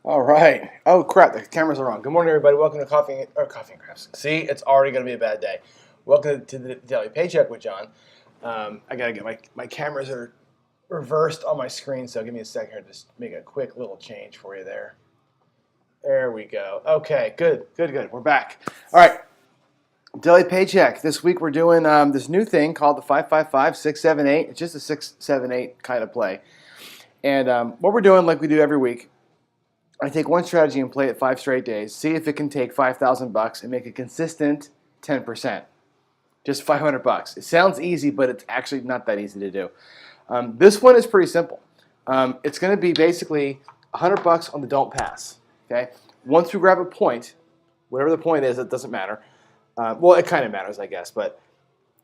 All right. Oh crap! The cameras are on. Good morning, everybody. Welcome to Coffee and Crafts. See, it's already going to be a bad day. Welcome to the Daily Paycheck with John. I gotta get my cameras are reversed on my screen, so give me a second here to just make a quick little change for you there. There we go. Okay, good. We're back. All right. Daily Paycheck. This week we're doing this new thing called the 5-5-5, 6-7-8. It's just a 6-7-8 kind of play. And what we're doing, like we do every week, I take one strategy and play it 5 straight days, see if it can take $5,000 and make a consistent 10%. Just $500. It sounds easy, but it's actually not that easy to do. This one is pretty simple. It's going to be basically $100 on the don't pass. Okay. Once we grab a point, whatever the point is, it doesn't matter. Well, it kind of matters, I guess, but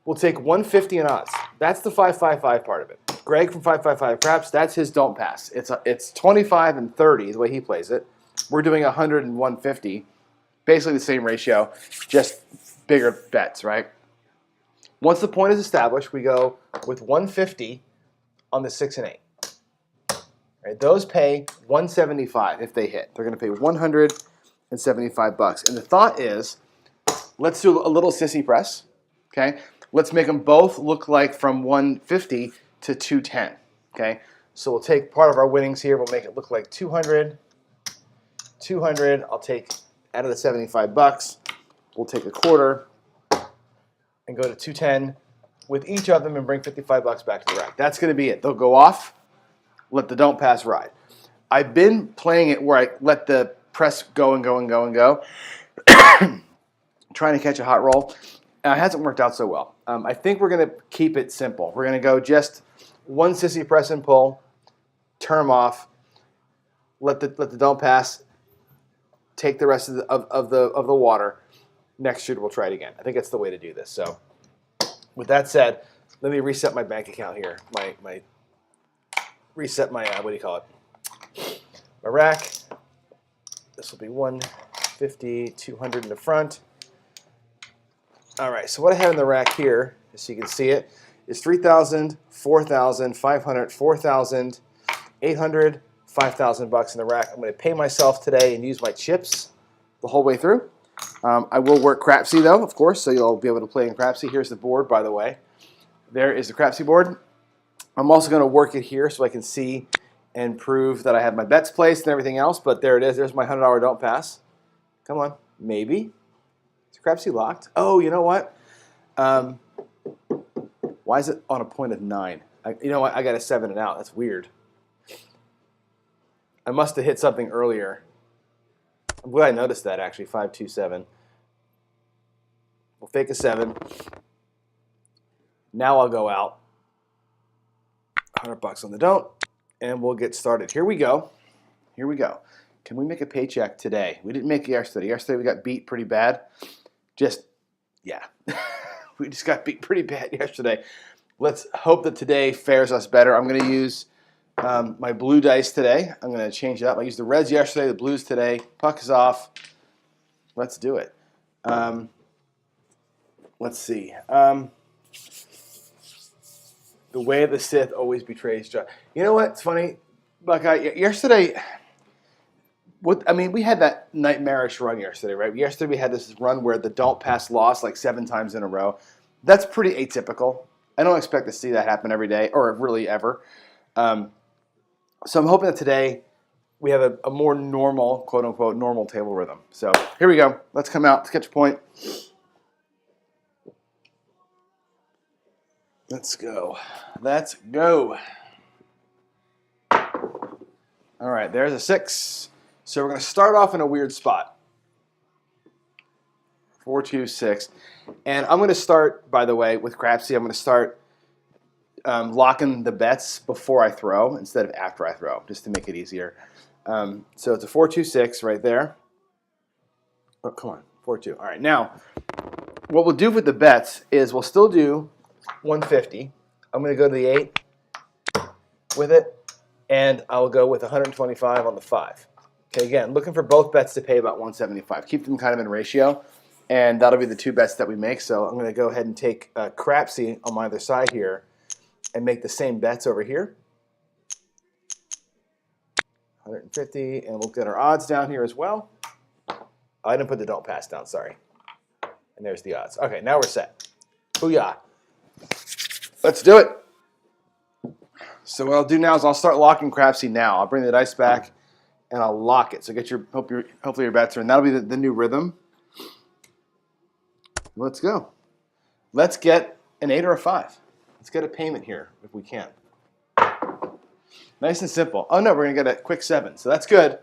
we'll take 150 in odds. That's the 5-5-5 part of it. Greg from 5-5-5 Craps, that's his don't pass. It's 25 and 30 the way he plays it. We're doing 100 and 150, basically the same ratio, just bigger bets, right? Once the point is established, we go with 150 on the 6 and 8. Right, those pay 175 if they hit. They're going to pay $175. And the thought is, let's do a little Sissy Press. Okay, let's make them both look like from 150 to 210. Okay, so we'll take part of our winnings here. We'll make it look like 200. 200. I'll take out of the $75. We'll take a quarter and go to 210 with each of them and bring $55 back to the rack. That's going to be it. They'll go off. Let the don't pass ride. I've been playing it where I let the press go and go and go and go, trying to catch a hot roll. It hasn't worked out so well. I think we're going to keep it simple. We're going to go just one Sissy Press and pull, turn them off, let the don't pass, take the rest of the water. Next shoot, we'll try it again. I think that's the way to do this. So, with that said, let me reset my bank account here. Reset my what do you call it? My rack. This will be 150, 200 in the front. All right, so what I have in the rack here, just so you can see it, is 3,000, 4,000, 500, 4,000, 800, $5,000 in the rack. I'm going to pay myself today and use my chips the whole way through. I will work Crapsee though, of course, so you'll be able to play in Crapsee. Here's the board, by the way. There is the Crapsee board. I'm also going to work it here so I can see and prove that I have my bets placed and everything else, but there it is. There's my $100 don't pass. Come on, maybe. Crapsee locked. Oh, you know what? Why is it on a point of 9? You know what? I got a 7 and out. That's weird. I must have hit something earlier. I'm glad I noticed that, actually. 5-2-7. We'll fake a 7. Now I'll go out. $100 on the don't, and we'll get started. Here we go. Here we go. Can we make a paycheck today? We didn't make it yesterday. Yesterday we got beat pretty bad. Yeah, we just got beat pretty bad yesterday. Let's hope that today fares us better. I'm going to use my blue dice today. I'm going to change it up. I used the reds yesterday, the blues today. Puck is off. Let's do it. Let's see. The way of the Sith always betrays John. You know what? It's funny, Buckeye. Yesterday... we had that nightmarish run yesterday, right? Yesterday we had this run where the don't pass lost like 7 times in a row. That's pretty atypical. I don't expect to see that happen every day, or really ever. So I'm hoping that today we have a more normal, quote-unquote, normal table rhythm. So here we go. Let's come out. Let's catch a point. Let's go. Let's go. All right, there's a 6. So we're going to start off in a weird spot. 4, 2, 6. And I'm going to start, by the way, with Crapsee. I'm going to start locking the bets before I throw instead of after I throw, just to make it easier. So it's a 4, 2, 6 right there. Oh, come on. 4, 2. All right. Now, what we'll do with the bets is we'll still do 150. I'm going to go to the 8 with it, and I'll go with 125 on the 5. Okay, again, looking for both bets to pay about 175. Keep them kind of in ratio, and that'll be the 2 bets that we make. So I'm going to go ahead and take Crapsee on my other side here and make the same bets over here. 150, and we'll get our odds down here as well. I didn't put the don't pass down, sorry. And there's the odds. Okay, now we're set. Booyah. Let's do it. So what I'll do now is I'll start locking Crapsee now. I'll bring the dice back and I'll lock it. So get your hopefully your bets are in. That'll be the new rhythm. Let's go. Let's get an 8 or a 5. Let's get a payment here if we can. Nice and simple. Oh no, we're gonna get a quick 7. So that's good.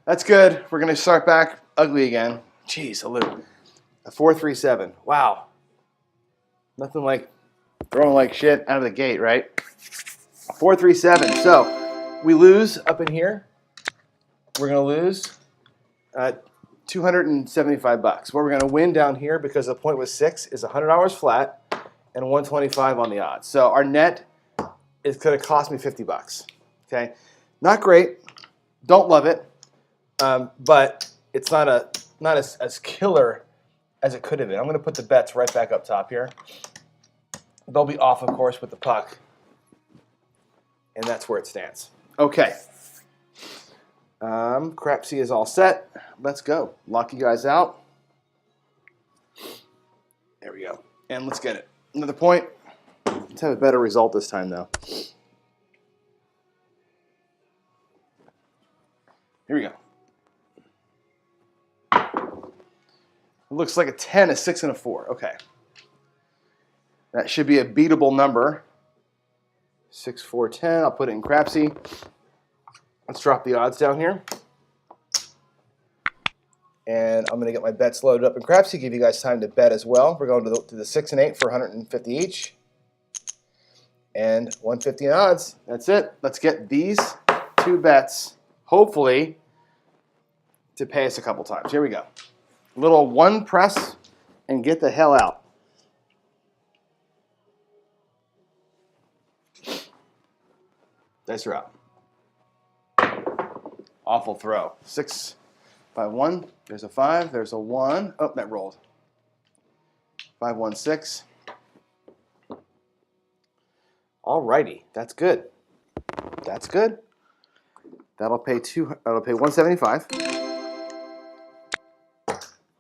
That's good. We're gonna start back ugly again. Jeez, a 4-3-7. Wow. Nothing like throwing like shit out of the gate, right? 4-3-7. So we lose up in here. We're gonna lose $275. What we're gonna win down here, because the point was 6, is $100 flat and 125 on the odds. So our net is gonna cost me $50. Okay, not great. Don't love it, but it's not as killer as it could have been. I'm gonna put the bets right back up top here. They'll be off, of course, with the puck, and that's where it stands. Okay. Crapsee is all set. Let's go. Lock you guys out. There we go. And let's get it. Another point. Let's have a better result this time, though. Here we go. It looks like a 10, a 6, and a 4. Okay. That should be a beatable number. 6, 4, 10. I'll put it in Crapsee. Let's drop the odds down here. And I'm going to get my bets loaded up in Crapsee, give you guys time to bet as well. We're going to the 6 and 8 for 150 each. And 150 in odds. That's it. Let's get these 2 bets, hopefully, to pay us a couple times. Here we go. A little 1 press and get the hell out. Dice are out. Awful throw. 6, 5, 1. There's a 5. There's a 1. Oh, that rolled. 5, 1, 6. Alrighty, that's good. That's good. That'll pay 175.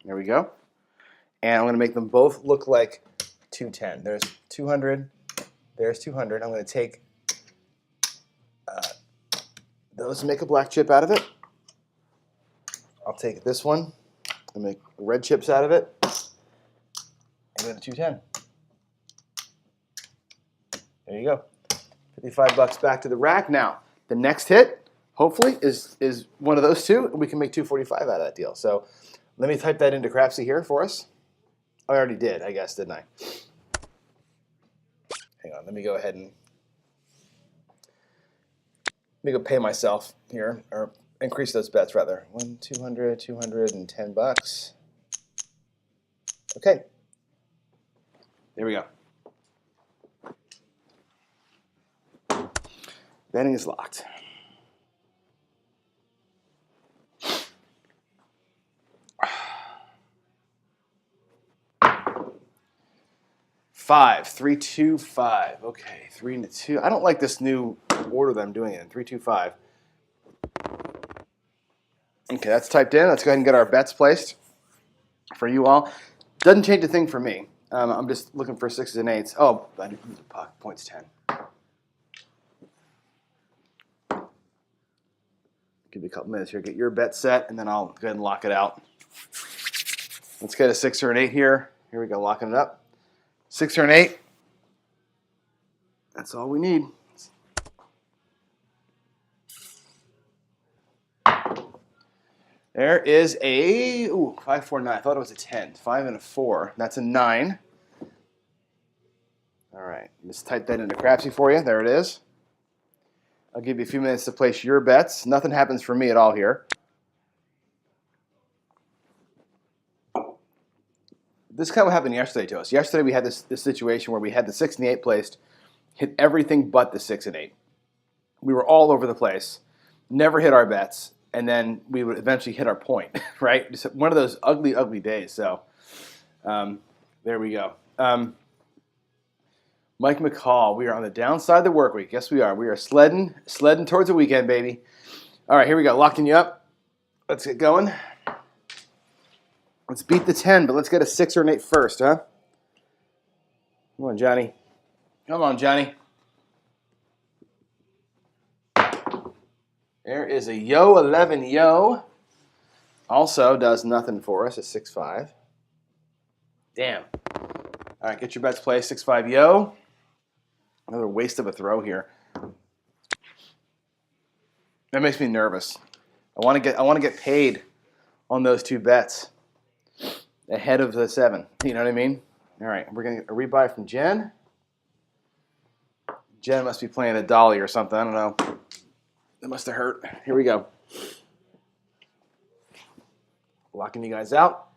There we go. And I'm going to make them both look like 210. There's 200. There's 200. I'm going to take those and make a black chip out of it. I'll take this one and make red chips out of it. And get a 210. There you go. $55 back to the rack. Now, the next hit, hopefully, is one of those 2, and we can make $245 out of that deal. So let me type that into Crapsee here for us. Oh, I already did, I guess, didn't I? Hang on, let me go ahead and let me go pay myself here, or increase those bets rather. 200, $210. Okay. There we go. Betting is locked. Five, 3, 2, 5. Okay, 3 and 2. I don't like this new order that I'm doing it in. 3, 2, 5. Okay, that's typed in. Let's go ahead and get our bets placed for you all. Doesn't change a thing for me. I'm just looking for 6s and 8s. Oh, I need the puck. Points 10. Give you a couple minutes here. Get your bet set, and then I'll go ahead and lock it out. Let's get a 6 or an 8 here. Here we go, locking it up. 6 or an 8. That's all we need. There is a 5, 4, 9. I thought it was a 10. 5 and a 4. That's a 9. All right. Just type that into Crapsee for you. There it is. I'll give you a few minutes to place your bets. Nothing happens for me at all here. This kind of what happened yesterday to us. Yesterday we had this situation where we had the 6 and the 8 placed, hit everything but the 6 and 8. We were all over the place, never hit our bets, and then we would eventually hit our point, right? Just one of those ugly, ugly days. So there we go. Mike McCall, we are on the downside of the work week. Yes, we are. We are sledding towards the weekend, baby. All right, here we go. Locking you up. Let's get going. Let's beat the 10, but let's get a 6 or an 8 first, huh? Come on, Johnny. Come on, Johnny. There is a yo 11 yo. Also does nothing for us, a 6-5. Damn. All right, get your bets placed. 6-5 yo. Another waste of a throw here. That makes me nervous. I want to get paid on those 2 bets ahead of the 7. You know what I mean? All right, we're gonna get a rebuy from Jen. Jen must be playing a dolly or something. I don't know. That must have hurt. Here we go. Locking you guys out.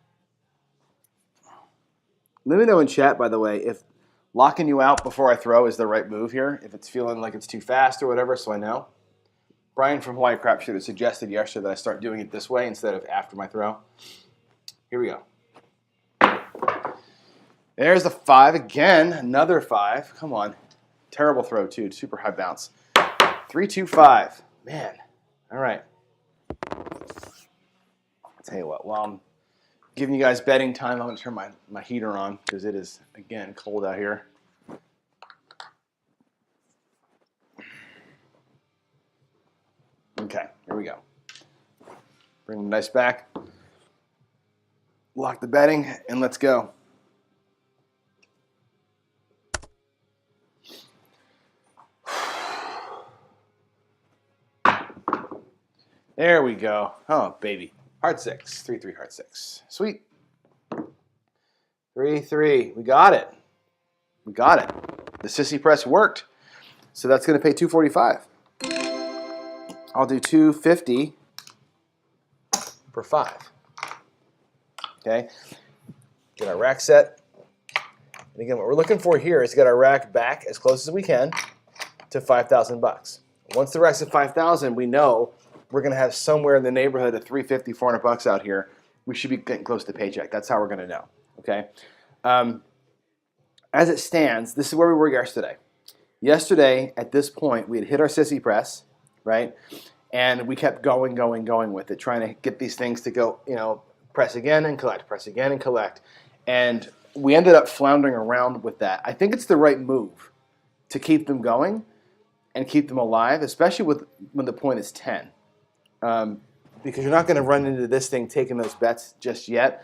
Let me know in chat, by the way, if locking you out before I throw is the right move here. If it's feeling like it's too fast or whatever, so I know. Brian from Hawaii Crapsee had suggested yesterday that I start doing it this way instead of after my throw. Here we go. There's the 5 again. Another 5. Come on. Terrible throw, too. Super high bounce. 3-2-5. Man. All right. I'll tell you what. While I'm giving you guys betting time, I'm going to turn my heater on because it is, again, cold out here. Okay, here we go. Bring the dice back. Lock the betting, and let's go. There we go. Oh, baby. Heart 6. 3-3 heart 6. Sweet. 3-3. We got it. We got it. The Sissy Press worked. So that's going to pay $245. I'll do $250 for 5. Okay. Get our rack set. And again, what we're looking for here is to get our rack back as close as we can to $5,000. Once the rack's at $5,000, we know we're going to have somewhere in the neighborhood of $350, $400 out here. We should be getting close to Paycheck. That's how we're going to know. Okay. As it stands, this is where we were yesterday. Yesterday, at this point, we had hit our Sissy Press, right? And we kept going with it, trying to get these things to go, press again and collect, press again and collect. And we ended up floundering around with that. I think it's the right move to keep them going and keep them alive, especially when the point is 10. Because you're not going to run into this thing taking those bets just yet.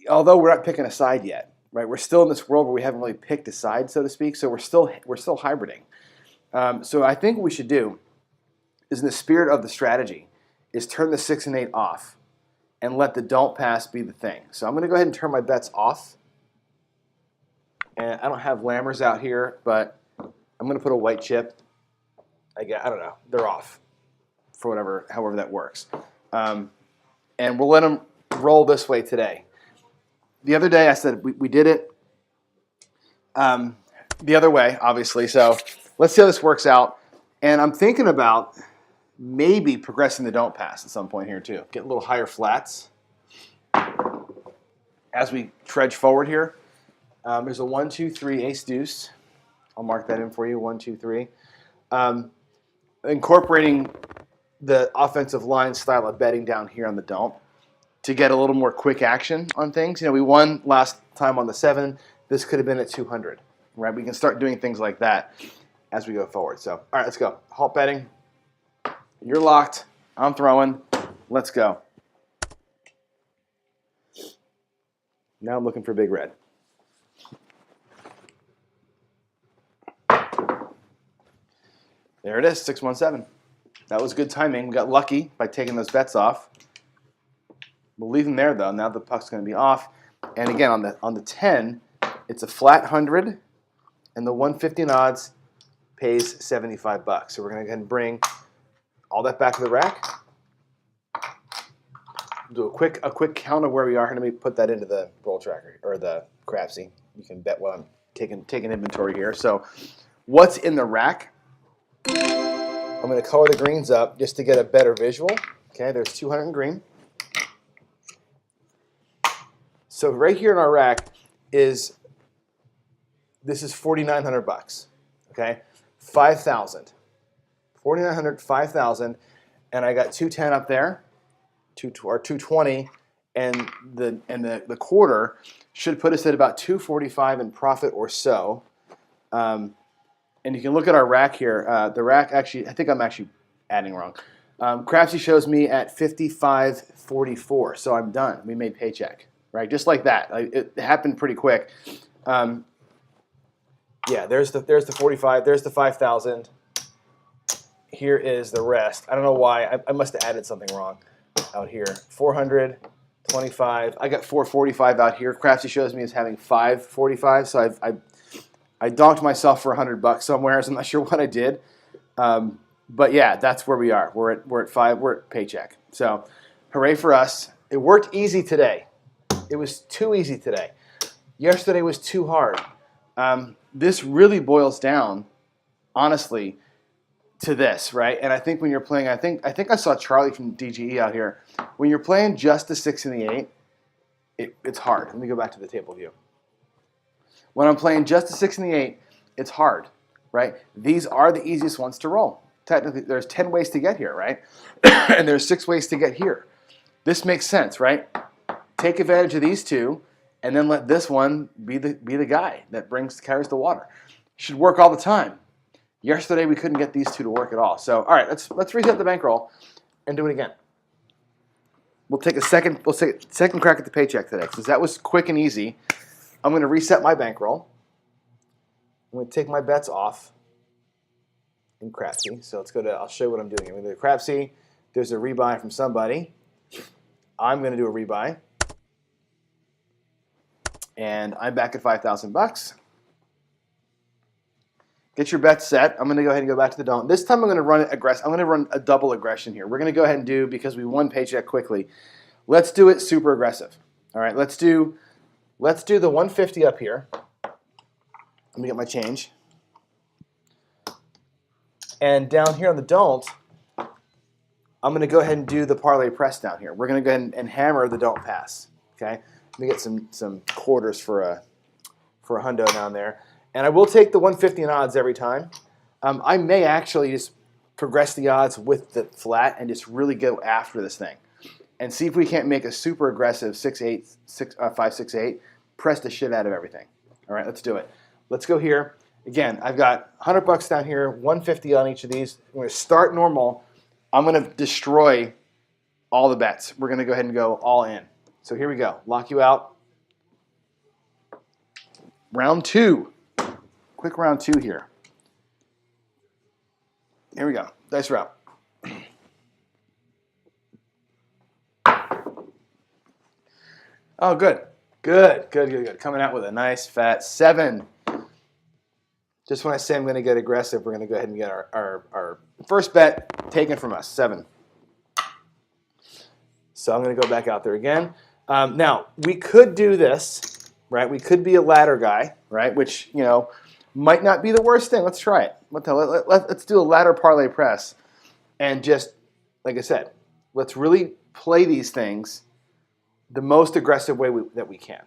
Although we're not picking a side yet, right? We're still in this world where we haven't really picked a side, so to speak. So we're still hybriding. So I think what we should do is, in the spirit of the strategy, is turn the 6 and 8 off and let the don't pass be the thing. So I'm going to go ahead and turn my bets off. And I don't have lammers out here, but I'm going to put a white chip. I don't know. They're off for however that works. And we'll let them roll this way today. The other day I said we did it the other way, obviously. So let's see how this works out. And I'm thinking about maybe progressing the don't pass at some point here too. Get a little higher flats as we trudge forward here. There's a 1, 2, 3 ace deuce. I'll mark that in for you. 1, 2, 3. Incorporating the offensive line style of betting down here on the don't to get a little more quick action on things. We won last time on the 7. This could have been at 200, right? We can start doing things like that as we go forward. So, all right, let's go. Halt betting. You're locked. I'm throwing. Let's go. Now I'm looking for big red. There it is, 617. That was good timing. We got lucky by taking those bets off. We'll leave them there, though. Now the puck's going to be off. And again, on the 10, it's a flat 100, and the 150 odds pays $75. So we're going to go ahead and bring all that back to the rack. Do a quick count of where we are. Let me put that into the roll tracker or the Crapsee. You can bet while I'm taking inventory here. So what's in the rack? I'm going to color the greens up just to get a better visual. Okay, there's 200 in green. So right here in our rack this is $4,900. Okay, 5,000. 4,900, 5,000, and I got 210 up there, or 220, and the quarter should put us at about 245 in profit or so. And you can look at our rack here. The rack actually, I think I'm actually adding wrong. Crapsee shows me at 55.44, so I'm done. We made Paycheck, right? Just like that. It happened pretty quick. Yeah, there's the 45. There's the 5,000. Here is the rest. I don't know why. I must have added something wrong out here. 425. I got 445 out here. Crapsee shows me as having 545, so I donked myself for $100 somewhere. So I'm not sure what I did. But yeah, that's where we are. We're at 5. We're at Paycheck. So hooray for us. It worked easy today. It was too easy today. Yesterday was too hard. This really boils down, honestly, to this, right? And I think when you're playing, I think I saw Charlie from DGE out here. When you're playing just the 6 and the 8, it's hard. Let me go back to the table view. When I'm playing just the 6 and the 8, it's hard, right? These are the easiest ones to roll. Technically, there's 10 ways to get here, right? And there's 6 ways to get here. This makes sense, right? Take advantage of these two, and then let this one be the guy that carries the water. Should work all the time. Yesterday we couldn't get these two to work at all. So all right, let's reset the bankroll and do it again. We'll take a second crack at the Paycheck today because that was quick and easy. I'm going to reset my bankroll. I'm going to take my bets off in Crapsee. So let's go to. I'll show you what I'm doing. I'm going to do Crapsee. There's a rebuy from somebody. I'm going to do a rebuy. And I'm back at $5,000. Get your bets set. I'm going to go ahead and go back to the don't. This time I'm going to run it aggressive. I'm going to run a double aggression here. We're going to go ahead and do, because we won Paycheck quickly, let's do it super aggressive. All right, let's do the 150 up here. Let me get my change. And down here on the don't, I'm going to go ahead and do the parlay press down here. We're going to go ahead and hammer the don't pass. Okay. Let me get some quarters for a hundo down there. And I will take the 150 in odds every time. I may actually just progress the odds with the flat and just really go after this thing. And see if we can't make a super aggressive 5-6-8, press the shit out of everything. All right, let's do it. Let's go here. Again, I've got $100 down here, 150 on each of these. I'm going to start normal. I'm going to destroy all the bets. We're going to go ahead and go all in. So here we go. Lock you out. Round 2. Quick round 2 here. Here we go. Dice route. Oh, good. Good. Coming out with a nice fat 7. Just when I say I'm going to get aggressive, we're going to go ahead and get our first bet taken from us, 7. So I'm going to go back out there again. Now, we could do this, right? We could be a ladder guy, right? Which, might not be the worst thing. Let's try it. Let's do a ladder parlay press. And just, like I said, let's really play these things the most aggressive way that we can.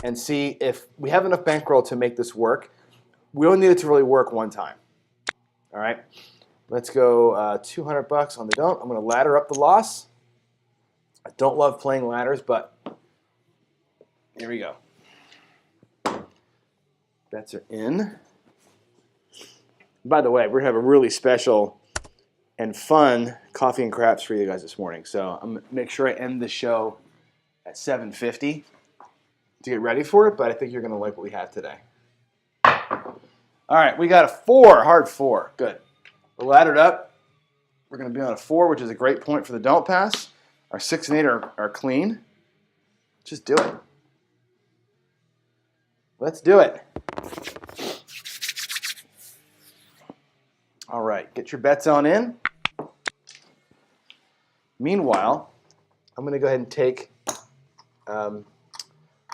And see if we have enough bankroll to make this work. We only need it to really work one time. All right? Let's go $200 on the don't. I'm going to ladder up the loss. I don't love playing ladders, but here we go. Bets are in. By the way, we're going to have a really special and fun coffee and craps for you guys this morning. So I'm going to make sure I end the show at 7:50 to get ready for it, but I think you're going to like what we have today. All right, we got a 4, hard 4. Good. We're laddered up. We're going to be on a 4, which is a great point for the don't pass. Our 6 and 8 are clean. Just do it. Let's do it. All right, get your bets on in. Meanwhile, I'm going to go ahead and take,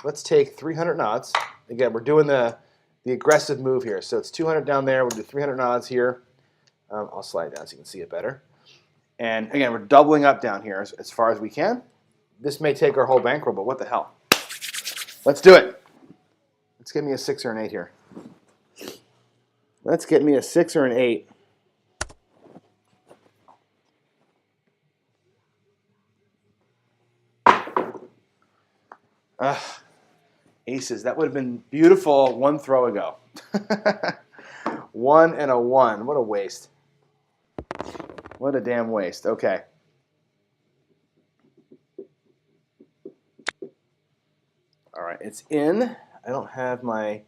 let's take 300 odds. Again, we're doing the aggressive move here. So it's 200 down there. We'll do 300 odds here. I'll slide down so you can see it better. And again, we're doubling up down here as far as we can. This may take our whole bankroll, but what the hell? Let's do it. Let's get me a 6 or an 8 here. Let's get me a 6 or an 8. Aces. That would have been beautiful one throw ago. 1 and a 1. What a waste. What a damn waste. Okay. All right, it's in. I don't have my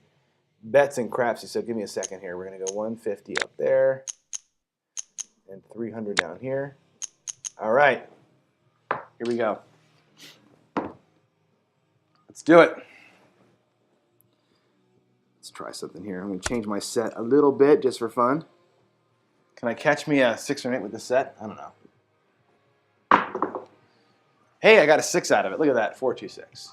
bets in Crapsee, so give me a second here. We're going to go 150 up there and 300 down here. All right. Here we go. Let's do it. Let's try something here. I'm going to change my set a little bit just for fun. Can I catch me a 6 or an 8 with the set? I don't know. Hey, I got a 6 out of it. Look at that, 426.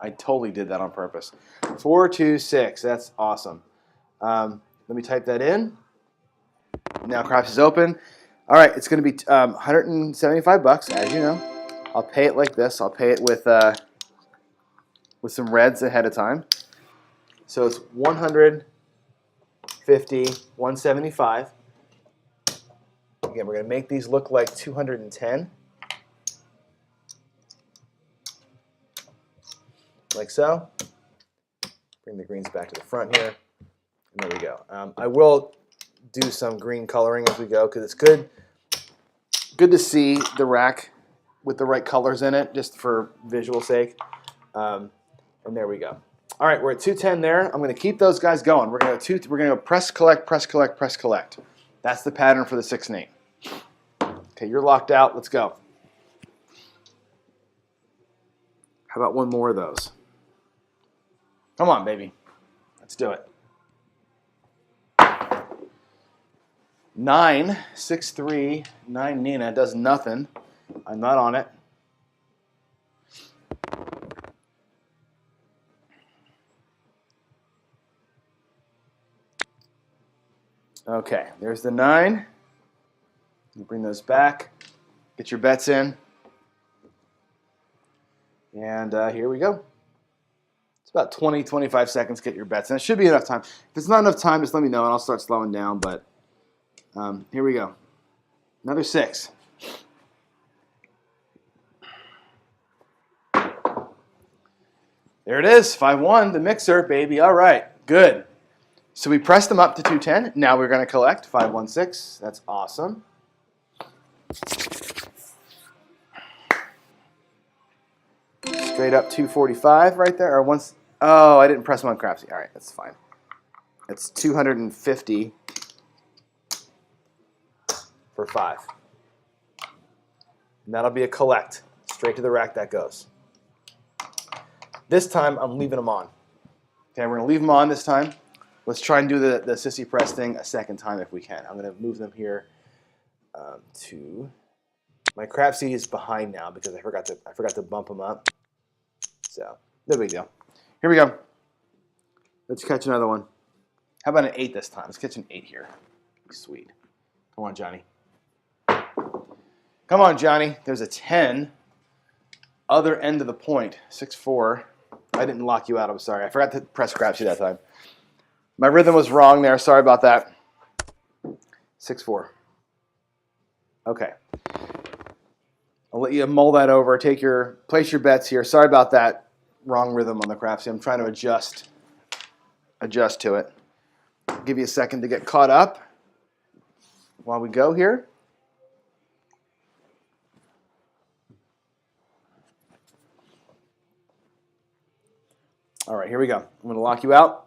I totally did that on purpose. 426, that's awesome. Let me type that in. Now Crapsee is open. All right, it's going to be $175, as you know. I'll pay it like this. I'll pay it with some reds ahead of time. So it's 150, 175. Again, we're going to make these look like 210. Like so. Bring the greens back to the front here. And there we go. I will do some green coloring as we go because it's good to see the rack with the right colors in it, just for visual sake. And there we go. All right, we're at 210 there. I'm going to keep those guys going. We're going to go press, collect, press, collect, press, collect. That's the pattern for the 6 and 8. Okay, you're locked out. Let's go. How about one more of those? Come on, baby. Let's do it. 9, 6, 3, 9 Nina does nothing. I'm not on it. Okay, there's the 9. You bring those back. Get your bets in. And here we go. It's about 20, 25 seconds to get your bets in. It should be enough time. If it's not enough time, just let me know and I'll start slowing down. But here we go. Another 6. There it is, 5-1, the mixer, baby. All right, good. So we pressed them up to 210. Now we're going to collect 516. That's awesome. Straight up 245 right there. Or once. Oh, I didn't press them on Crapsee. All right, that's fine. It's 250 for 5. And that'll be a collect. Straight to the rack that goes. This time, I'm leaving them on. Okay, we're going to leave them on this time. Let's try and do the Sissy Press thing a second time if we can. I'm going to move them here to... My Crapsee is behind now because I forgot to bump them up. So, no big deal. Here we go. Let's catch another one. How about an 8 this time? Let's catch an 8 here. Sweet. Come on, Johnny. Come on, Johnny. There's a 10. Other end of the point. 6-4. I didn't lock you out. I'm sorry. I forgot to press Crapsee that time. My rhythm was wrong there. Sorry about that. 6-4. Okay. I'll let you mull that over. Place your bets here. Sorry about that wrong rhythm on the Crapsee. I'm trying to adjust to it. I'll give you a second to get caught up while we go here. All right, here we go. I'm going to lock you out.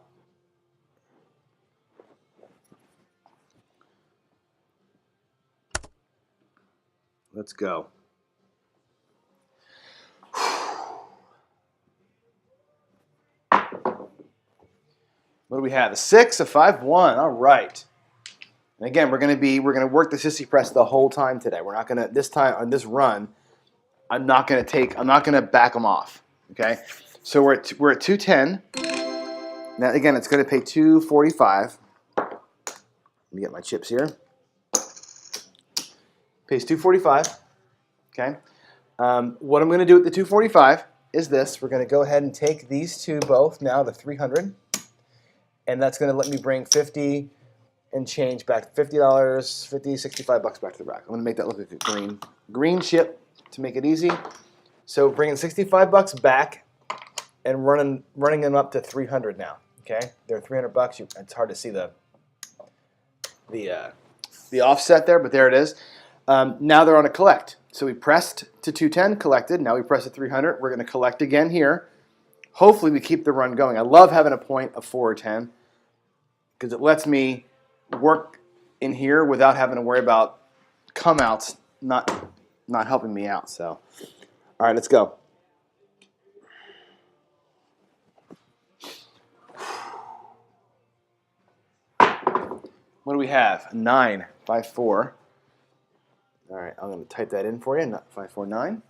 Let's go. What do we have? A 6, a 5-1. All right. And again, we're going to work the Sissy Press the whole time today. We're not going to this time on this run. I'm not going to back them off. Okay. So we're at 210. Now again, it's going to pay 245. Let me get my chips here. Pays 245. Okay. What I'm going to do with the 245 is this. We're going to go ahead and take these two both now to 300, and that's going to let me bring 50 and change back $50, $65 back to the rack. I'm going to make that look like a green chip to make it easy. So bringing 65 bucks back and running them up to 300 now. Okay, they're 300 bucks. It's hard to see the offset there, but there it is. Now they're on a collect. So we pressed to 210, collected. Now we press to 300. We're going to collect again here. Hopefully we keep the run going. I love having a point of 4 or 10 because it lets me work in here without having to worry about come outs not helping me out. So, all right, let's go. What do we have? 9, 5, 4. All right, I'm going to type that in for you. Not 5, 4, 9.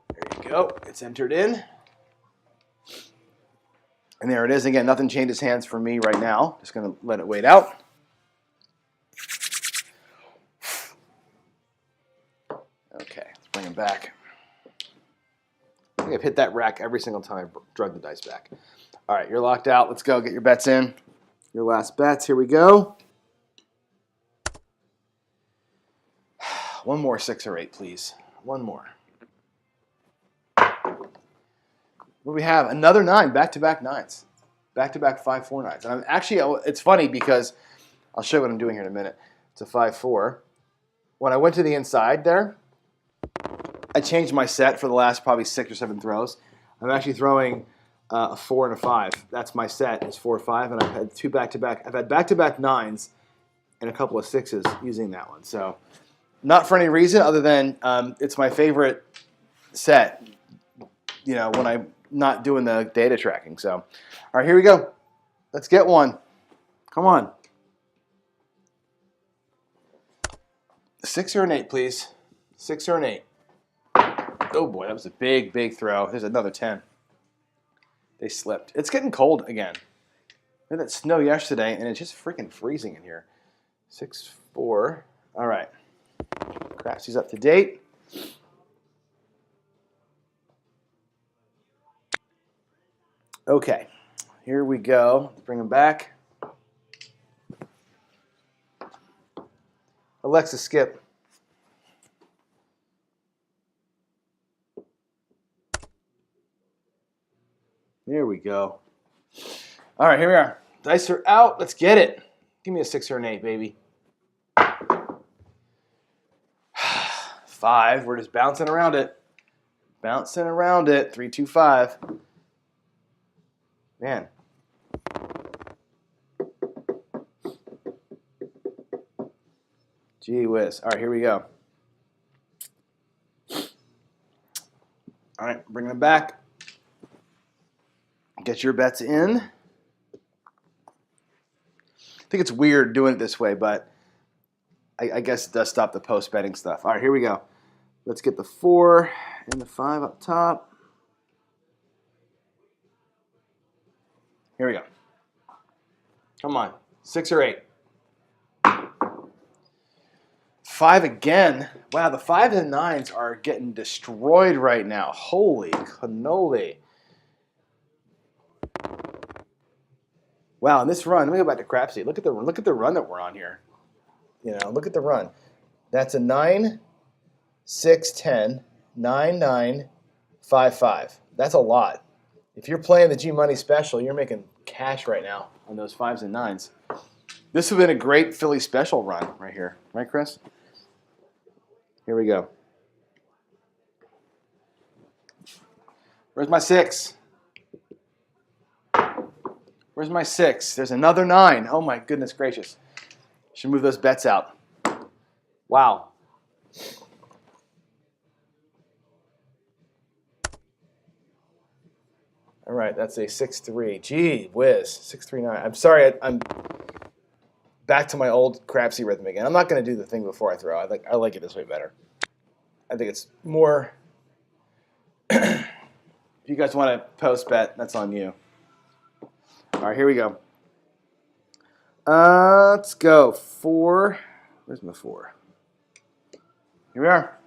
There you go. It's entered in. And there it is. Again, nothing changes hands for me right now. Just going to let it wait out. Okay, let's bring it back. I think I've hit that rack every single time I drug the dice back. All right, you're locked out. Let's go. Get your bets in. Your last bets. Here we go. One more 6 or 8, please. One more. What do we have? Another 9. Back-to-back 9s. Back-to-back 5, 4 9s. And I'm actually, it's funny because I'll show you what I'm doing here in a minute. It's a 5, 4. When I went to the inside there, I changed my set for the last probably 6 or 7 throws. I'm actually throwing a 4 and a 5. That's my set. It's 4 or 5, and I've had 2 back-to-back. I've had back-to-back 9s and a couple of 6s using that one. So not for any reason other than it's my favorite set, you know, when I'm not doing the data tracking. So, all right, here we go. Let's get one. Come on. 6 or an 8, please. 6 or an 8. Oh boy, that was a big, big throw. There's another 10. They slipped. It's getting cold again. We had that snow yesterday, and it's just freaking freezing in here. 6, 4. All right. Crapsee's up to date. Okay. Here we go. Let's bring them back. Alexa, skip. There we go. All right, here we are. Dice are out. Let's get it. Give me a 6 or an 8, baby. 5. We're just bouncing around it. Bouncing around it. 3, 2, 5. Man. Gee whiz. All right, here we go. All right, bring them back. Get your bets in. I think it's weird doing it this way, but I guess it does stop the post-betting stuff. All right, here we go. Let's get the 4 and the 5 up top. Here we go. Come on. 6 or 8. 5 again. Wow, the 5s and 9s are getting destroyed right now. Holy cannoli. Wow, and this run, let me go back to Crapsee. Look at the run that we're on here. You know, look at the run. That's a 9, 6, 10, 9, 9, 5, 5. That's a lot. If you're playing the G Money special, you're making cash right now on those 5s and 9s. This would have been a great Philly special run right here. Right, Chris? Here we go. Where's my 6? Where's my 6? There's another 9. Oh my goodness gracious. Should move those bets out. Wow. All right, that's a 6-3. Gee whiz, 6-3-9. I'm sorry, I'm back to my old Crapsee rhythm again. I'm not going to do the thing before I throw. I like it this way better. I think it's more. If you guys want to post bet, that's on you. All right, here we go. Let's go. 4. Where's my 4? Here we are.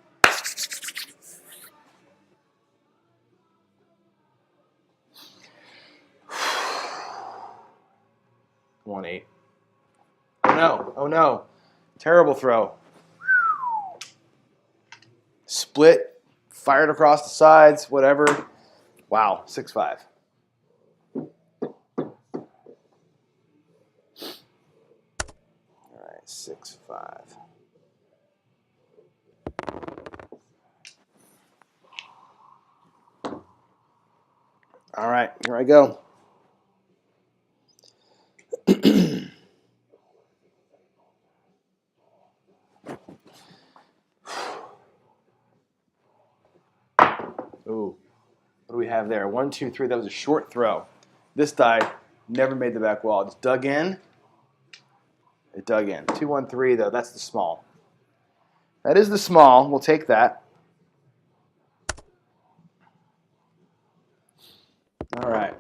Come on, 8. Oh no. Oh no. Terrible throw. split, fired across the sides, whatever. Wow, 6-5. All right, 6-5. All right, here I go. Ooh, what do we have there? 1, 2, 3. That was a short throw. This die never made the back wall. It's dug in. It dug in. 2, 1, 3 though. That's the small. That is the small. We'll take that. All right.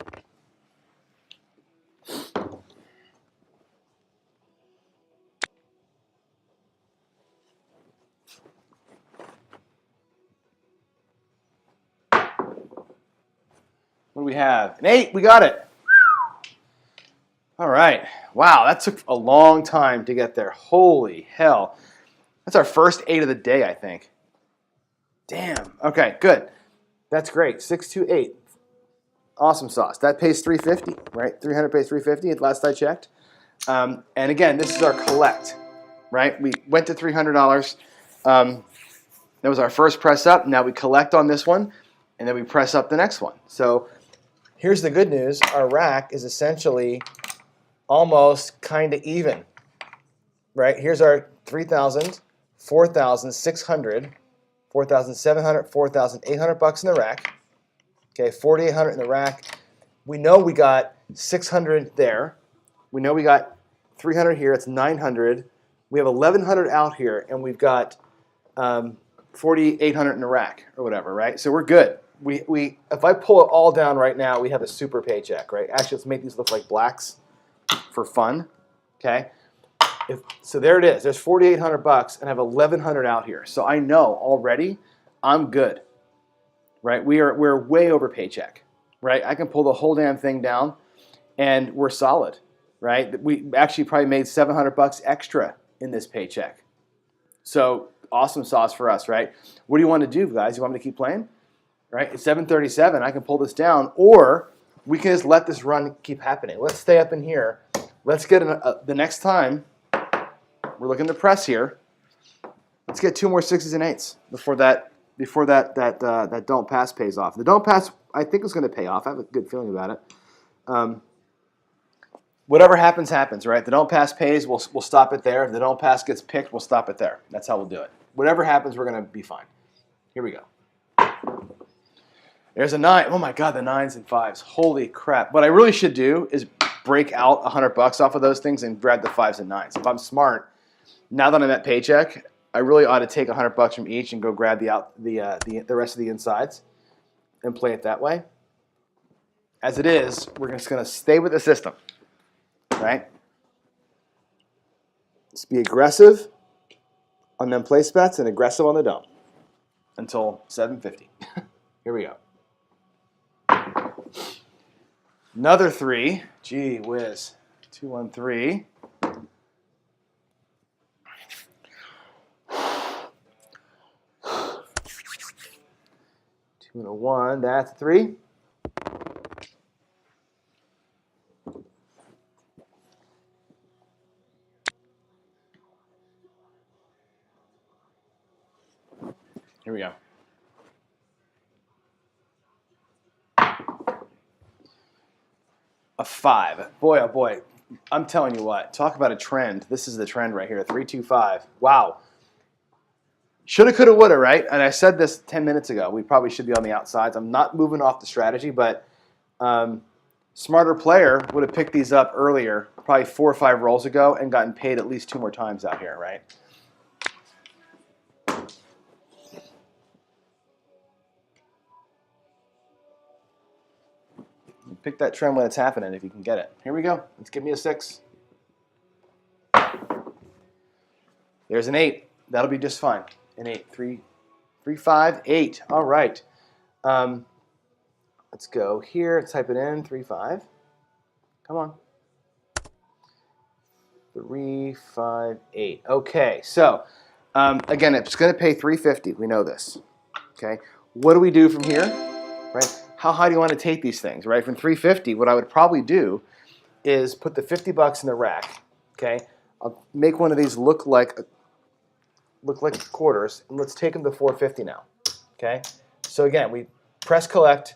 What do we have? An 8. We got it. All right. Wow, that took a long time to get there. Holy hell. That's our first 8 of the day, I think. Damn. Okay, good. That's great. 6, 2, 8. Awesome sauce. That pays $350, right? 300 pays $350 at last I checked. And again, this is our collect, right? We went to $300. That was our first press up. Now we collect on this one, and then we press up the next one. So here's the good news. Our rack is essentially almost kind of even, right? Here's our 3,000, 4,600, 4,700, 4,800 bucks in the rack. Okay, 4,800 in the rack. We know we got 600 there. We know we got 300 here. It's 900. We have 1,100 out here, and we've got 4,800 in the rack or whatever, right? So we're good. If I pull it all down right now, we have a super paycheck, right? Actually, let's make these look like blacks for fun, okay? So there it is. There's 4,800 bucks, and I have 1,100 out here. So I know already I'm good, right? We're way over paycheck, right? I can pull the whole damn thing down, and we're solid, right? We actually probably made 700 bucks extra in this paycheck. So awesome sauce for us, right? What do you want to do, guys? You want me to keep playing? Right? It's 7:37. I can pull this down, or we can just let this run keep happening. Let's stay up in here. Let's get the next time we're looking to press here. Let's get 2 more 6s and 8s before that don't pass pays off. The don't pass, I think, is going to pay off. I have a good feeling about it. Whatever happens, happens, right? The don't pass pays, we'll stop it there. If the don't pass gets picked, we'll stop it there. That's how we'll do it. Whatever happens, we're going to be fine. Here we go. There's a 9. Oh my God, the 9s and 5s. Holy crap. What I really should do is break out 100 bucks off of those things and grab the 5s and 9s. If I'm smart, now that I'm at paycheck, I really ought to take 100 bucks from each and go grab the rest of the insides and play it that way. As it is, we're just going to stay with the system, right? Let's be aggressive on them place bets and aggressive on the dome until 750. Here we go. Another 3. Gee whiz. 2, 1, 3. 2 and a 1. That's 3. Here we go. A 5. Boy, oh boy. I'm telling you what. Talk about a trend. This is the trend right here. 3, 2, 5. Wow. Shoulda, coulda, woulda, right? And I said this 10 minutes ago. We probably should be on the outsides. I'm not moving off the strategy, but smarter player would have picked these up earlier, probably 4 or 5 rolls ago, and gotten paid at least 2 more times out here, right? Pick that trend when it's happening if you can get it. Here we go. Let's give me a 6. There's an 8. That'll be just fine. An 8. 3, 5, 8. All right. Let's go here. Type it in. 3, 5. Come on. 3, 5, 8. Okay. So Again, it's going to pay $350. We know this. Okay. What do we do from here? Right? How high do you want to take these things? Right? From $350, what I would probably do is put the $50 in the rack. Okay. I'll make one of these look like quarters, and let's take them to $450 now. Okay. So again, we press collect.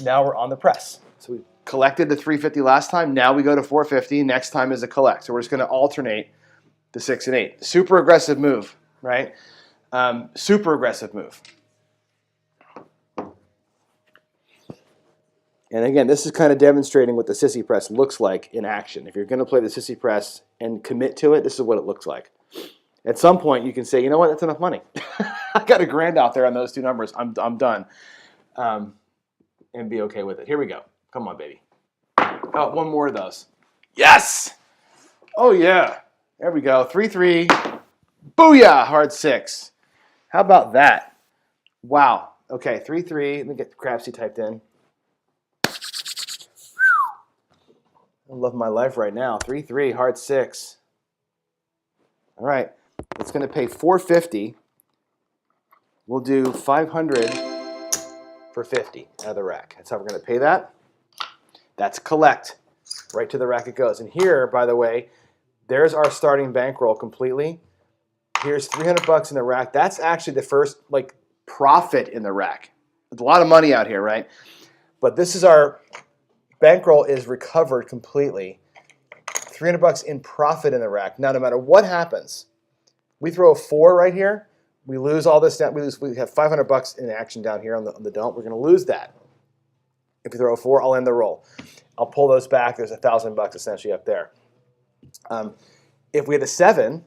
Now we're on the press. So we collected the $350 last time. Now we go to $450. Next time is a collect. So we're just going to alternate the 6 and 8. Super aggressive move, right? Super aggressive move. And again, this is kind of demonstrating what the Sissy Press looks like in action. If you're going to play the Sissy Press and commit to it, this is what it looks like. At some point, you can say, you know what, that's enough money. I got $1,000 out there on those two numbers. I'm done. And be okay with it. Here we go. Come on, baby. Oh, one more of those. Yes! Oh, yeah. There we go. 3-3. Booyah! Hard 6. How about that? Wow. Okay, 3-3. Let me get Crapsee typed in. I love my life right now. 3-3, hard 6. All right. It's going to pay $450. We'll do $500 for $50 out of the rack. That's how we're going to pay that. That's collect. Right to the rack it goes. And here, by the way, there's our starting bankroll completely. Here's $300 in the rack. That's actually the first profit in the rack. There's a lot of money out here, right? But this is our bankroll is recovered completely. $300 in profit in the rack. Now, no matter what happens, we throw a 4 right here. We lose all this. We have $500 in action down here on the don't. We're going to lose that. If we throw a 4, I'll end the roll. I'll pull those back. There's $1,000 essentially up there. If we had a 7,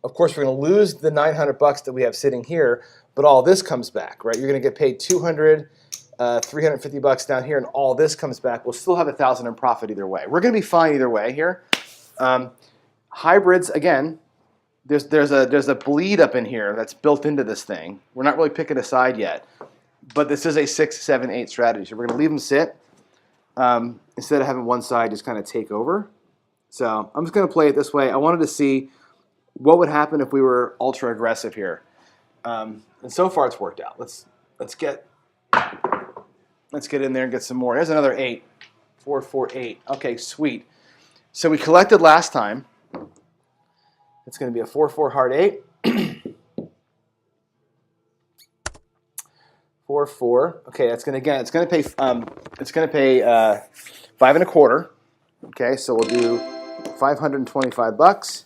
of course we're going to lose the $900 that we have sitting here, but all this comes back, right? You're going to get paid $200, $350 down here, and all this comes back. We'll still have $1,000 in profit either way. We're going to be fine either way here. Hybrids again. There's a bleed up in here that's built into this thing. We're not really picking a side yet, but this is a 6, 7, 8 strategy. So we're going to leave them sit instead of having one side just kind of take over. So I'm just going to play it this way. I wanted to see what would happen if we were ultra aggressive here, and so far it's worked out. Let's get in there and get some more. Here's another 8, 4, 4, 8. Okay, sweet. So we collected last time. It's going to be a 4-4 hard 8. 4-4. Okay, that's going to pay 5 1/4. Okay, so we'll do $525.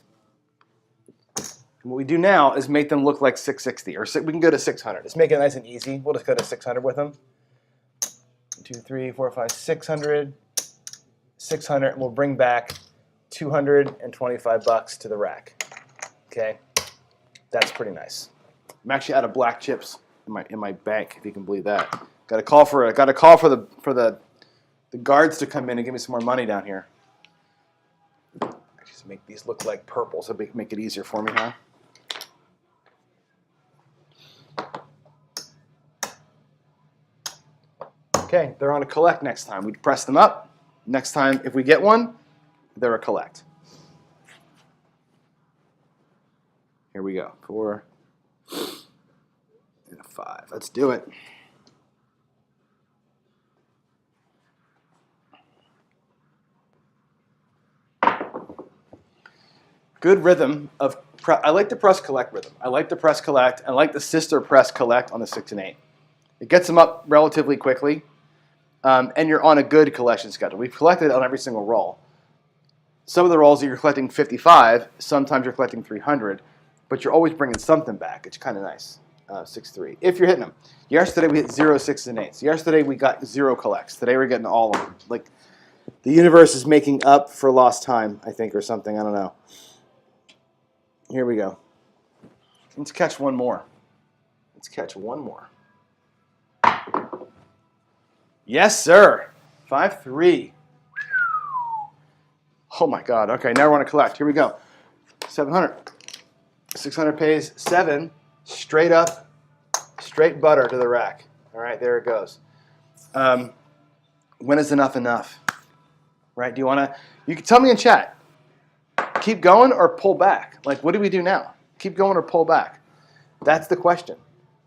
And what we do now is make them look like 660, or we can go to 600. Let's make it nice and easy. We'll just go to 600 with them. 2, 3, 4, 5, 600, 600, and we'll bring back $225 to the rack. Okay, that's pretty nice. I'm actually out of black chips in my bank, if you can believe that. Got to call for the guards to come in and give me some more money down here. Just make these look like purple, so make it easier for me, huh? Okay, they're on a collect next time. We press them up. Next time, if we get one, they're a collect. Here we go. 4 and a 5. Let's do it. Good rhythm of. I like the press collect rhythm. I like the press collect. I like the sister press collect on the 6 and 8. It gets them up relatively quickly, and you're on a good collection schedule. We've collected on every single roll. Some of the rolls you're collecting 55. Sometimes you're collecting 300. But you're always bringing something back. It's kind of nice. 6-3. If you're hitting them. Yesterday we hit 0, 6, and 8s. Yesterday we got 0 collects. Today we're getting all of them. Like the universe is making up for lost time, I think, or something. I don't know. Here we go. Let's catch one more. Let's catch one more. Yes, sir. 5-3. Oh my God. Okay, now we want to collect. Here we go. 700. 600 pays 7, straight up, straight butter to the rack. All right, there it goes. When is enough enough? Right? Do you want to? You can tell me in chat. keep going or pull back? Like, what do we do now? Keep going or pull back? That's the question.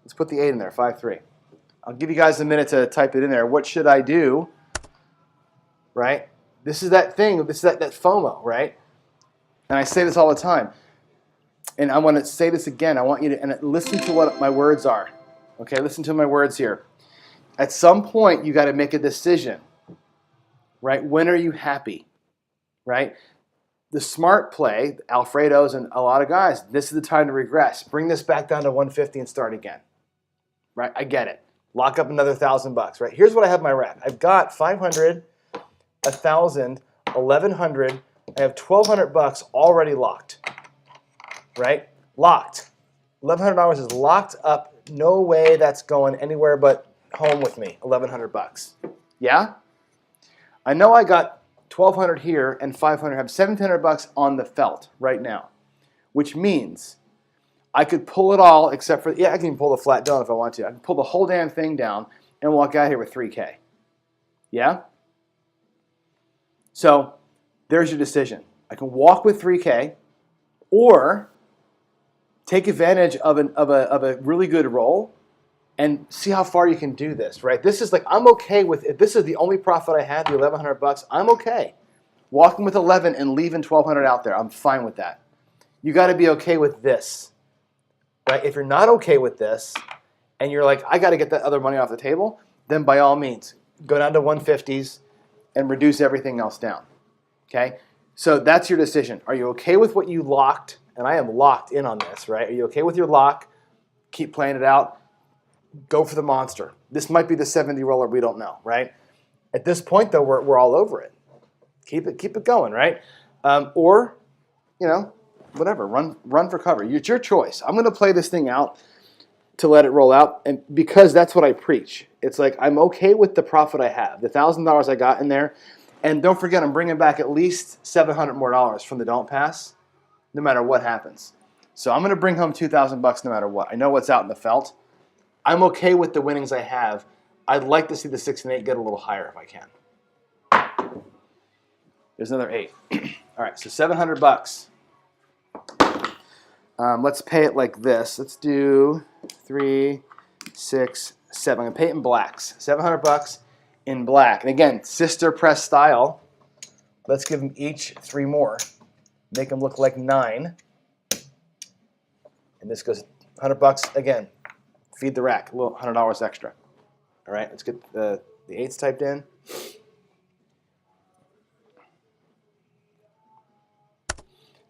Let's put the 8 in there, 5-3. I'll give you guys a minute to type it in there. What should I do? Right? This is that thing. This is that FOMO, right? And I say this all the time. And I want to say this again. I want you to listen to what my words are. Okay, listen to my words here. At some point, you got to make a decision. Right? When are you happy? Right? The smart play, Alfredo's and a lot of guys, this is the time to regress. Bring this back down to 150 and start again. Right? I get it. Lock up another $1,000, right? Here's what I have in my rack. I've got 500, 1,000, 1,100. I have 1,200 bucks already locked, right? Locked. $1,100 is locked up. No way that's going anywhere but home with me. 1,100 bucks. Yeah? I know I got 1,200 here and 500. I have 1,700 bucks on the felt right now, which means I could pull it all except for, yeah, I can even pull the flat down if I want to. I can pull the whole damn thing down and walk out here with 3K. Yeah? So there's your decision. I can walk with 3K or take advantage of a really good roll and see how far you can do this, right? This is like, I'm okay with, if this is the only profit I had, the 1,100 bucks, I'm okay. Walking with 11 and leaving 1,200 out there, I'm fine with that. You got to be okay with this. Right? If you're not okay with this, and you're like, I got to get that other money off the table, then by all means, go down to 150s and reduce everything else down. Okay? So that's your decision. Are you okay with what you locked? And I am locked in on this, right? Are you okay with your lock? Keep playing it out. Go for the monster. This might be the 70 roller, we don't know, right? At this point, though, we're all over it. Keep it going, right? Or, you know, whatever, run for cover. It's your choice. I'm going to play this thing out to let it roll out, and because that's what I preach. It's like I'm okay with the profit I have, the $1,000 I got in there, and don't forget I'm bringing back at least $700 more from the don't pass, no matter what happens. So I'm going to bring home $2,000 no matter what. I know what's out in the felt. I'm okay with the winnings I have. I'd like to see the 6 and 8 get a little higher if I can. There's another 8. All right, so $700. Let's pay it like this. Let's do 3, 6, 7. I'm going to pay it in blacks. $700 in black. And again, Sissy Press style. Let's give them each 3 more. Make them look like 9. And this goes $100 again. Feed the rack. A little $100 extra. All right, let's get the 8s typed in.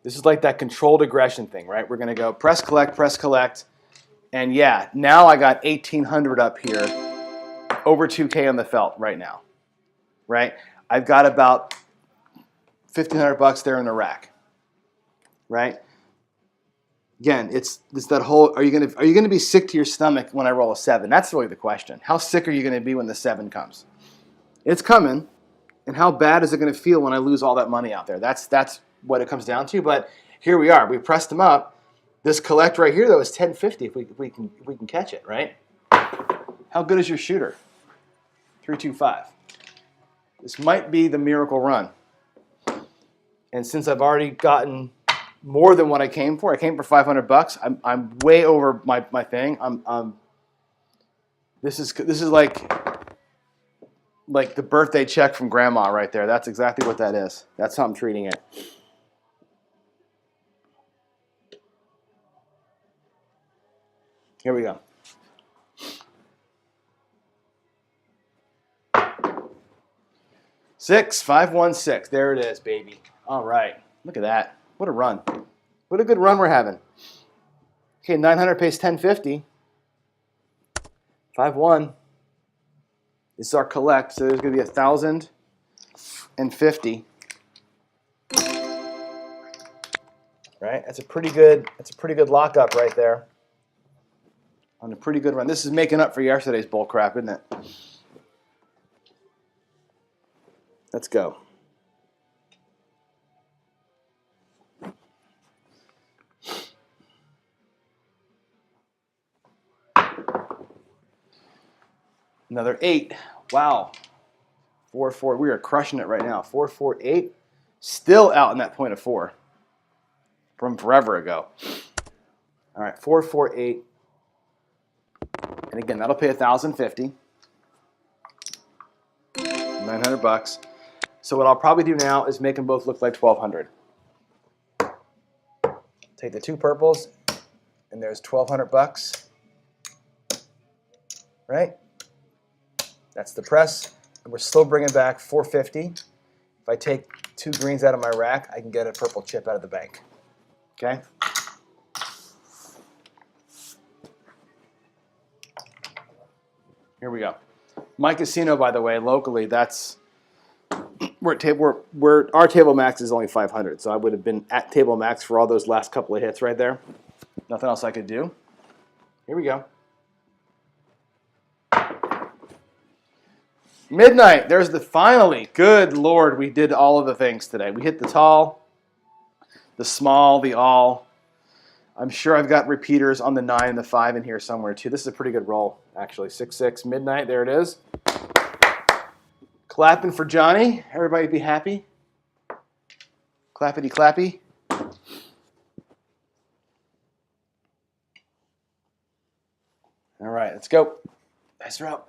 This is like that controlled aggression thing, right? We're going to go press, collect. And yeah, now I got 1,800 up here, over 2K on the felt right now, right? I've got about $1,500 there in the rack, right? Again, it's that whole, are you going to be sick to your stomach when I roll a 7? That's really the question. How sick are you going to be when the 7 comes? It's coming. And how bad is it going to feel when I lose all that money out there? That's what it comes down to. But here we are. We pressed them up. This collect right here, though, is 1050 if we can catch it, right? How good is your shooter? 325. This might be the miracle run. And since I've already gotten more than what I came for $500. I'm way over my thing. This is like the birthday check from grandma right there. That's exactly what that is. That's how I'm treating it. Here we go. 6, 5, 1, 6. There it is, baby. All right. Look at that. What a run. What a good run we're having. Okay, 900 pays 1050. 5, 1. This is our collect, so there's going to be 1,050. Right? That's a pretty good lockup right there. On a pretty good run. This is making up for yesterday's bull crap, isn't it? Let's go. Another 8. Wow. 4, 4. We are crushing it right now. 4, 4, 8. Still out in that point of 4. from forever ago. All right, 448. And again, that'll pay $1,050. 900 bucks. So what I'll probably do now is make them both look like 1,200. Take the two purples, and there's 1,200 bucks. Right? That's the press. And we're still bringing back 450. If I take two greens out of my rack, I can get a purple chip out of the bank. Okay? Here we go. My casino, by the way, locally, that's our table max is only 500. So I would have been at table max for all those last couple of hits right there. Nothing else I could do. Here we go. Midnight. There's the finally. Good Lord, we did all of the things today. We hit the tall, the small, the all. I'm sure I've got repeaters on the 9 and the 5 in here somewhere too. This is a pretty good roll, actually. 6-6, midnight. There it is. Clapping for Johnny. Everybody be happy. Clappity clappy. All right, let's go. Nice route.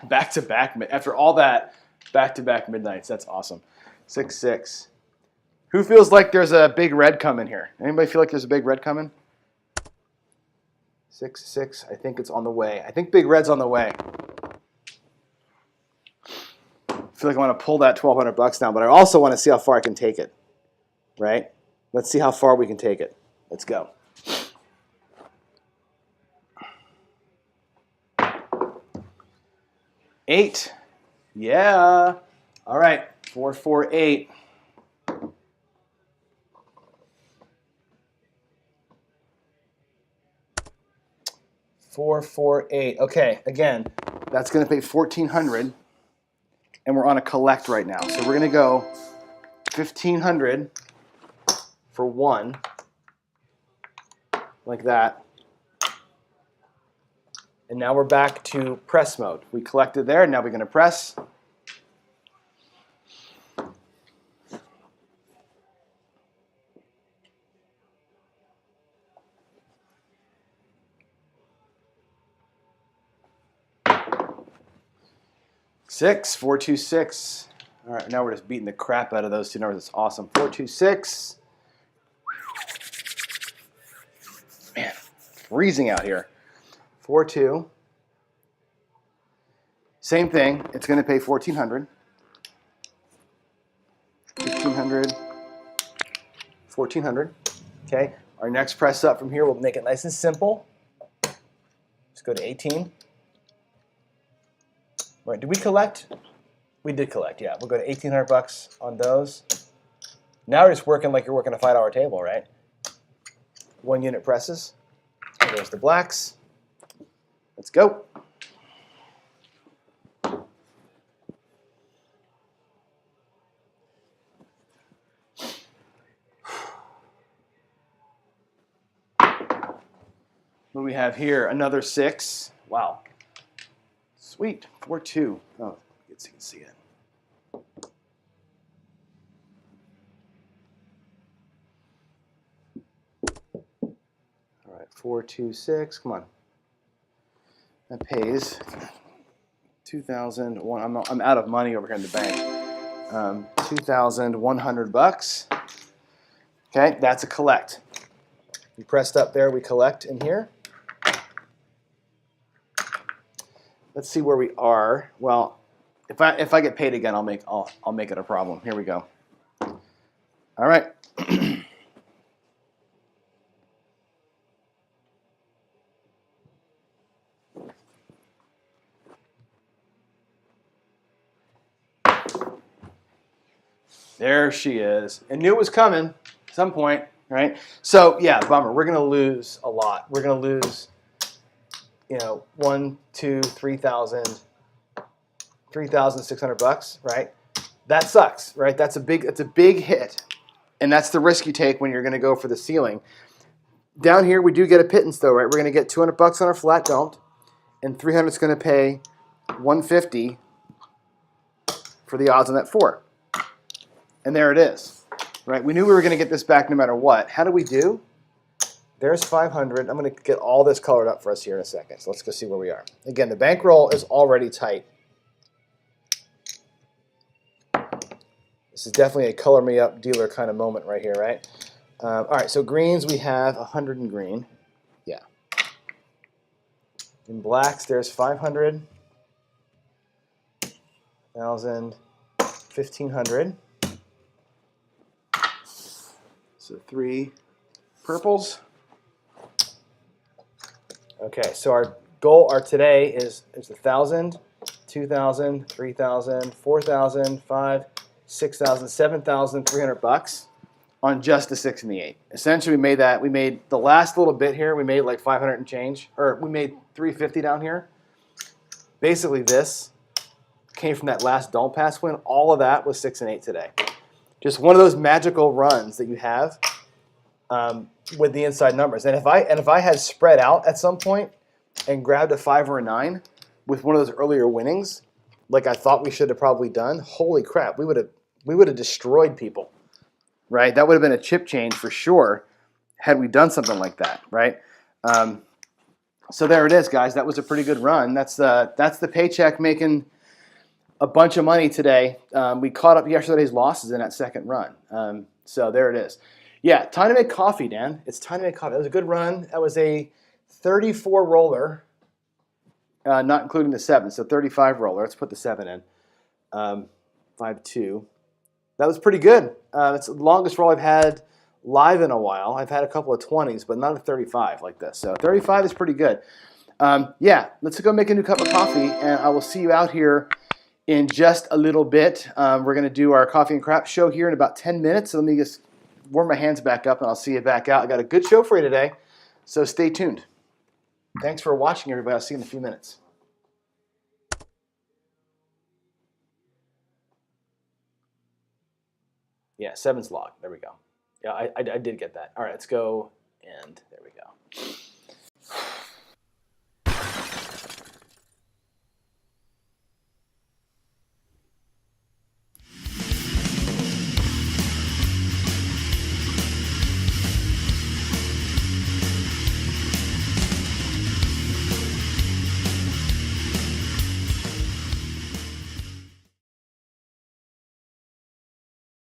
Back to back. After all that, back to back midnights. That's awesome. 6-6. Who feels like there's a big red coming here? Anybody feel like there's a big red coming? 6-6. I think it's on the way. I think big red's on the way. I feel like I want to pull that 1,200 bucks down, but I also want to see how far I can take it. Right? Let's see how far we can take it. Let's go. Eight. Yeah. All right. 4-4-8. Okay, again, that's going to pay $1,400, and we're on a collect right now. So we're going to go $1,500 for one, like that. And now we're back to press mode. We collected there, now we're going to press. Six, 4-2-6. All right, now we're just beating the crap out of those two numbers. It's awesome. 4-2-6. Man, freezing out here. 4-2. Same thing. It's going to pay $1,400. 1,500. 1,400. Okay. Our next press up from here, we'll make it nice and simple. Let's go to 18. Right, did we collect? We did collect, yeah. We'll go to 1,800 bucks on those. Now we're just working like you're working a $5 table, right? 1 unit presses. There's the blacks. Let's go. What do we have here? Another 6. Wow. Sweet. 4-2. Oh, you can see it. All right, 4-2-6. Come on. That pays 2,001. I'm out of money over here in the bank. 2,100 bucks. Okay, that's a collect. We pressed up there. We collect in here. Let's see where we are. Well, if I get paid again, I'll make it a problem. Here we go. All right. There she is. I knew it was coming at some point, right? So yeah, bummer. We're gonna lose a lot. We're gonna lose, 1, 2, 3,000, 3,600 bucks, right? That sucks, right? It's a big hit, and that's the risk you take when you're gonna go for the ceiling. Down here, we do get a pittance though, right? We're gonna get 200 bucks on our flat, don't, and 300 is gonna pay 150 for the odds on that 4. And there it is, right? We knew we were going to get this back no matter what. How do we do? There's 500. I'm going to get all this colored up for us here in a second. So let's go see where we are. Again, the bankroll is already tight. This is definitely a color me up dealer kind of moment right here, right? All right, so greens, we have 100 in green. Yeah. In blacks, there's 500, 1,000, 1,500. So 3 purples. Okay, so our goal, today is 1,000, 2,000, 3,000, 4,000, 5,000, 6,000, 7,300 bucks on just the 6 and the 8. Essentially, we made the last little bit here, we made like 500 and change, or we made 350 down here. Basically, this came from that last Don't Pass win. All of that was 6 and 8 today. Just one of those magical runs that you have with the inside numbers. And if I had spread out at some point and grabbed a 5 or a 9 with one of those earlier winnings, like I thought we should have probably done, holy crap, we would have destroyed people, right? That would have been a chip change for sure had we done something like that, right? So there it is, guys. That was a pretty good run. That's the Paycheck making a bunch of money today. We caught up yesterday's losses in that second run. So there it is. Yeah, time to make coffee, Dan. It's time to make coffee. That was a good run. That was a 34 roller, not including the 7. So 35 roller. Let's put the 7 in. 5-2. That was pretty good. It's the longest roll I've had live in a while. I've had a couple of 20s, but not a 35 like this. So 35 is pretty good. Yeah, let's go make a new cup of coffee, and I will see you out here in just a little bit. We're going to do our Coffee and Crap show here in about 10 minutes. So let me just warm my hands back up, and I'll see you back out. I got a good show for you today, so stay tuned. Thanks for watching, everybody. I'll see you in a few minutes. Yeah, 7's logged. There we go. Yeah, I did get that. All right, let's go, and there we go.